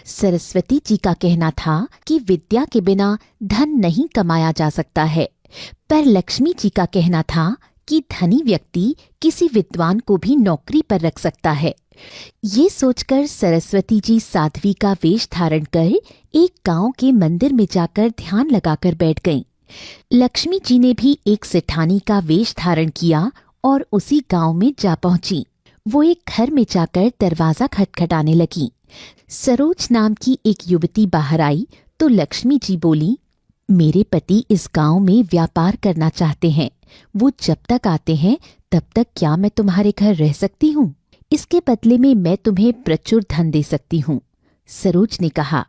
सरस्वती जी का कहना था कि विद्या के बिना धन नहीं कमाया जा सकता है, पर लक्ष्मी जी का कहना था कि धनी व्यक्ति किसी विद्वान को भी नौकरी पर रख सकता है। ये सोचकर सरस्वती जी साध्वी का वेश धारण कर एक गांव के मंदिर में जाकर ध्यान लगाकर बैठ गईं। लक्ष्मी जी ने भी एक सेठानी का वेश धारण किया और उसी गांव में जा पहुंची। वो एक घर में जाकर दरवाजा खटखटाने लगी। सरोज नाम की एक युवती बाहर आई तो लक्ष्मी जी बोली, मेरे पति इस गांव में व्यापार करना चाहते हैं। वो जब तक आते हैं तब तक क्या मैं तुम्हारे घर रह सकती हूँ? इसके बदले में मैं तुम्हें प्रचुर धन दे सकती हूँ। सरोज ने कहा,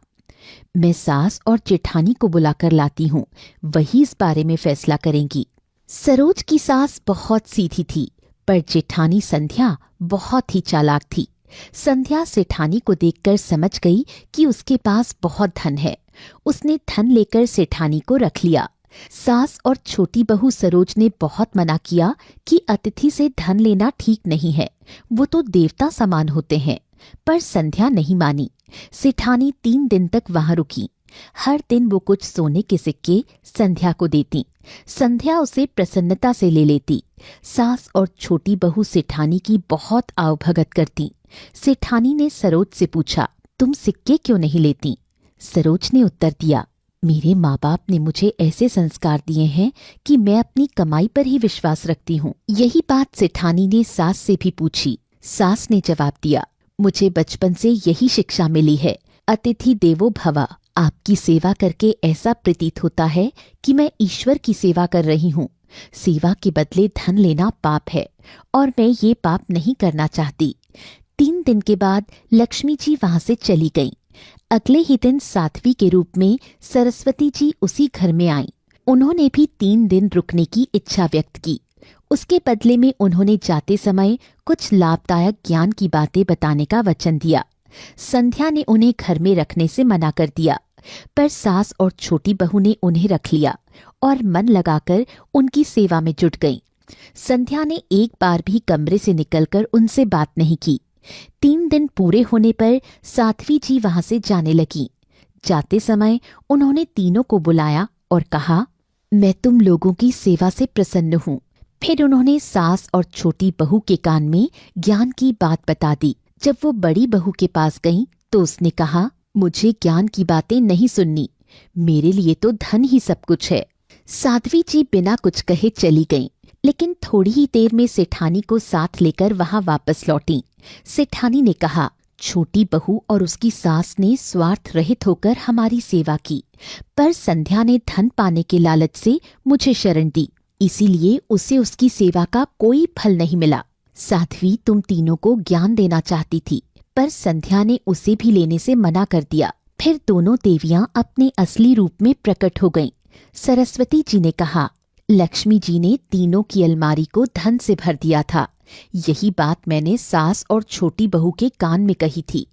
मैं सास और जेठानी को बुलाकर लाती हूँ, वही इस बारे में फैसला करेंगी। सरोज की सास बहुत सीधी थी, पर जेठानी संध्या बहुत ही चालाक थी। संध्या सेठानी को देखकर समझ गई कि उसके पास बहुत धन है। उसने धन लेकर सेठानी को रख लिया। सास और छोटी बहू सरोज ने बहुत मना किया कि अतिथि से धन लेना ठीक नहीं है, वो तो देवता समान होते हैं, पर संध्या नहीं मानी। सेठानी 3 दिन तक वहां रुकी। हर दिन वो कुछ सोने के सिक्के संध्या को देती। संध्या उसे प्रसन्नता से ले लेती। सास और छोटी बहू सेठानी की बहुत आवभगत करती। सेठानी ने सरोज से पूछा, तुम सिक्के क्यों नहीं लेती? सरोज ने उत्तर दिया, मेरे माँ बाप ने मुझे ऐसे संस्कार दिए हैं कि मैं अपनी कमाई पर ही विश्वास रखती हूँ। यही बात सेठानी ने सास से भी पूछी। सास ने जवाब दिया, मुझे बचपन से यही शिक्षा मिली है, अतिथि देवो भव। आपकी सेवा करके ऐसा प्रतीत होता है कि मैं ईश्वर की सेवा कर रही हूँ। सेवा के बदले धन लेना पाप है और मैं ये पाप नहीं करना चाहती। 3 दिन के बाद लक्ष्मी जी वहां से चली गईं। अगले ही दिन साध्वी के रूप में सरस्वती जी उसी घर में आईं। उन्होंने भी 3 दिन रुकने की इच्छा व्यक्त की। उसके बदले में उन्होंने जाते समय कुछ लाभदायक ज्ञान की बातें बताने का वचन दिया। संध्या ने उन्हें घर में रखने से मना कर दिया, पर सास और छोटी बहू ने उन्हें रख लिया और मन लगाकर उनकी सेवा में जुट गईं। संध्या ने एक बार भी कमरे से निकलकर उनसे बात नहीं की। 3 दिन पूरे होने पर साध्वी जी वहां से जाने लगी। जाते समय उन्होंने तीनों को बुलाया और कहा, मैं तुम लोगों की सेवा से प्रसन्न हूँ। फिर उन्होंने सास और छोटी बहू के कान में ज्ञान की बात बता दी। जब वो बड़ी बहू के पास गईं तो उसने कहा, मुझे ज्ञान की बातें नहीं सुननी, मेरे लिए तो धन ही सब कुछ है। साध्वी जी बिना कुछ कहे चली गईं, लेकिन थोड़ी ही देर में सेठानी को साथ लेकर वहां वापस लौटी। सेठानी ने कहा, छोटी बहू और उसकी सास ने स्वार्थ रहित होकर हमारी सेवा की, पर संध्या ने धन पाने के लालच से मुझे शरण दी, इसीलिए उसे उसकी सेवा का कोई फल नहीं मिला। साध्वी तुम तीनों को ज्ञान देना चाहती थी, पर संध्या ने उसे भी लेने से मना कर दिया। फिर दोनों देवियां अपने असली रूप में प्रकट हो गईं। सरस्वती जी ने कहा, लक्ष्मी जी ने तीनों की अलमारी को धन से भर दिया था। यही बात मैंने सास और छोटी बहू के कान में कही थी,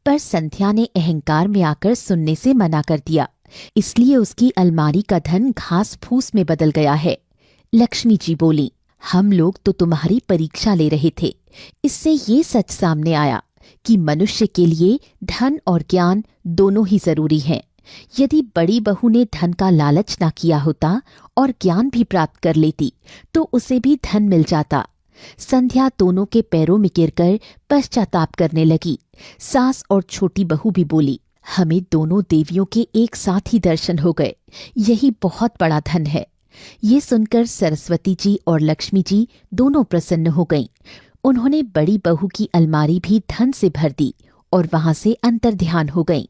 पर संध्या ने अहंकार में आकर सुनने से मना कर दिया, इसलिए उसकी अलमारी का धन घास फूस में बदल गया है। लक्ष्मी जी बोली, हम लोग तो तुम्हारी परीक्षा ले रहे थे। इससे ये सच सामने आया कि मनुष्य के लिए धन और ज्ञान दोनों ही जरूरी हैं। यदि बड़ी बहू ने धन का लालच ना किया होता और ज्ञान भी प्राप्त कर लेती तो उसे भी धन मिल जाता। संध्या दोनों के पैरों में गिरकर पश्चाताप करने लगी। सास और छोटी बहू भी बोली, हमें दोनों देवियों के एक साथ ही दर्शन हो गए, यही बहुत बड़ा धन है। ये सुनकर सरस्वती जी और लक्ष्मी जी दोनों प्रसन्न हो गईं। उन्होंने बड़ी बहू की अलमारी भी धन से भर दी और वहां से अंतर्ध्यान हो गईं।